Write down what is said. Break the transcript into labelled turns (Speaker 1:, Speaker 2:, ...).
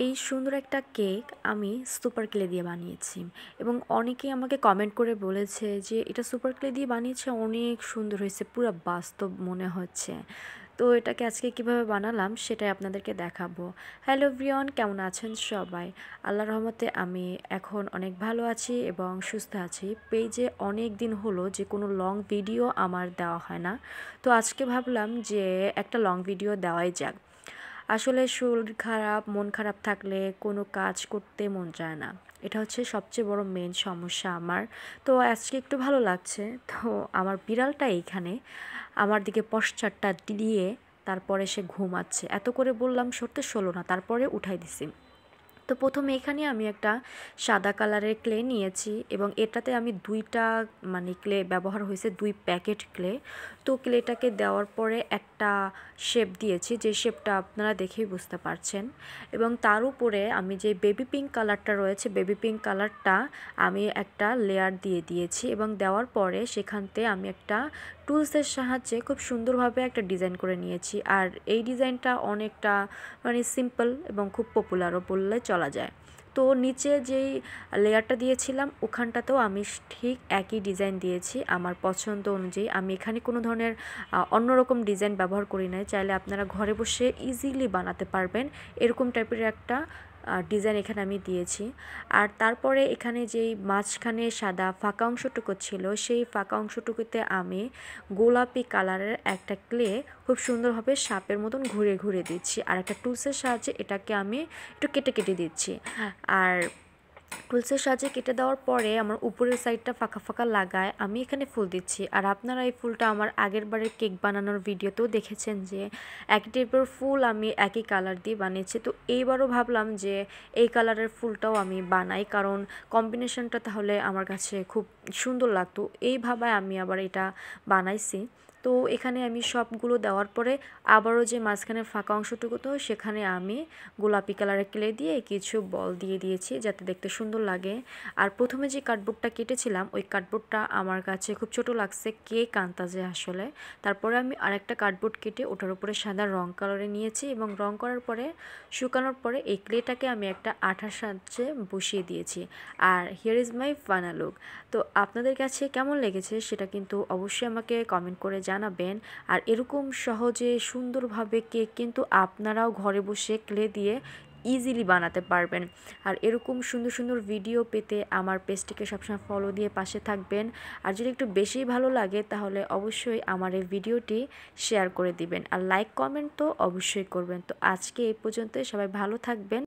Speaker 1: এই সুন্দর একটা কেক আমি সুপার ক্লে দিয়ে বানিয়েছি এবং অনেকেই আমাকে কমেন্ট করে বলেছে যে এটা সুপার ক্লে দিয়ে বানিয়েছে, অনেক সুন্দর হয়েছে, পুরো বাস্তব মনে হচ্ছে। তো এটাকে আজকে কিভাবে বানালাম সেটাই আপনাদেরকে দেখাবো। হ্যালো এভরিওয়ান, কেমন আছেন সবাই? আল্লাহর রহমতে আমি এখন অনেক ভালো আছি এবং সুস্থ আছি। পেজে অনেক দিন হলো যে কোনো লং ভিডিও আমার দেওয়া হয় না, তো আজকে ভাবলাম যে একটা লং ভিডিও দেওয়াই যাক। আসলে শরীর খারাপ, মন খারাপ থাকলে কোনো কাজ করতে মন চায় না। এটা হচ্ছে সবচেয়ে বড় মেন সমস্যা আমার। তো আজকে একটু ভালো লাগছে। তো আমার বিড়ালটা এইখানে আমার দিকে পশ্চারটা দিয়ে তারপরে সে ঘুমাচ্ছে। এত করে বললাম সরতে সরলো না, তারপরে উঠাই দিছি। তো প্রথমে এখানে আমি একটা সাদা কালারের ক্লে নিয়েছি এবং এটাতে আমি দুইটা ক্লে ব্যবহার হয়েছে, 2 প্যাকেট ক্লে। তো ক্লেটাকে দেওয়ার পরে একটা শেপ দিয়েছি, যে শেপটা আপনারা দেখেই বুঝতে পারছেন। এবং তার উপরে আমি যে বেবি পিঙ্ক কালারটা রয়েছে, বেবি পিঙ্ক কালারটা আমি একটা লেয়ার দিয়ে দিয়েছি এবং দেওয়ার পরে সেখানতে আমি একটা টুলসের সাহায্যে খুব সুন্দরভাবে একটা ডিজাইন করে নিয়েছি। আর এই ডিজাইনটা অনেকটা সিম্পল এবং খুব পপুলারও বললে চলা যায়। তো নিচে যেই লেয়ারটা দিয়েছিলাম ওখানটাতেও আমি ঠিক একই ডিজাইন দিয়েছি আমার পছন্দ অনুযায়ী। আমি এখানে কোনো ধরনের অন্যরকম ডিজাইন ব্যবহার করি নাই। চাইলে আপনারা ঘরে বসে ইজিলি বানাতে পারবেন এরকম টাইপের একটা ডিজাইন এখানে আমি দিয়েছি। আর তারপরে এখানে যেই মাঝখানে সাদা ফাঁকা অংশটুকু ছিল, সেই ফাঁকা অংশটুকুতে আমি গোলাপি কালারের একটা ক্লে খুব সুন্দরভাবে সাপের মতন ঘুরে ঘুরে দিচ্ছি। আর একটা টুলসের সাহায্যে এটাকে আমি একটু কেটে কেটে দিচ্ছি। আর টুলসের সাহায্যে কেটে দেওয়ার পরে আমার উপরের সাইডটা ফাঁকা ফাঁকা লাগায় আমি এখানে ফুল দিচ্ছি। আর আপনারা এই ফুলটা আমার আগের বারের কেক বানানোর ভিডিওতেও দেখেছেন যে এক টাইপের ফুল আমি একই কালার দিয়ে বানিয়েছি। তো এইবারও ভাবলাম যে এই কালারের ফুলটাও আমি বানাই, কারণ কম্বিনেশনটা তাহলে আমার কাছে খুব সুন্দর লাগতো। এইভাবে আমি আবার এটা বানাইছি। তো এখানে আমি সবগুলো দেওয়ার পরে আবারও যে মাঝখানে ফাঁকা অংশটুকু, তো সেখানে আমি গোলাপি কালারের ক্লে দিয়ে কিছু বল দিয়ে দিয়েছি যাতে দেখতে সুন্দর লাগে। আর প্রথমে যে কার্ডবোর্ডটা কেটেছিলাম ওই কার্ডবোর্ডটা আমার কাছে খুব ছোট লাগছে, কেক আন্তাজে আসলে। তারপরে আমি আরেকটা কার্ডবোর্ড কেটে ওটার উপরে সাদা রং কালারে নিয়েছি এবং রং করার পরে শুকানোর পরে এই ক্লেটাকে আমি একটা আঠার সাহায্যে বসিয়ে দিয়েছি। আর here is my final look. তো আপনাদের কাছে কেমন লেগেছে সেটা কিন্তু অবশ্যই আমাকে কমেন্ট করে জানাবেন। আর এরকম সহজে সুন্দরভাবে কেক কিন্তু আপনারাও ঘরে বসে ক্লে দিয়ে ইজিলি বানাতে পারবেন। আর এরকম সুন্দর সুন্দর ভিডিও পেতে আমার পেজটিকে সবসময় ফলো দিয়ে পাশে থাকবেন। আর যদি একটু বেশি ভালো লাগে তাহলে অবশ্যই আমার এই ভিডিওটি শেয়ার করে দিবেন, আর লাইক কমেন্ট তো অবশ্যই করবেন। তো আজকে এই পর্যন্তই, সবাই ভালো থাকবেন।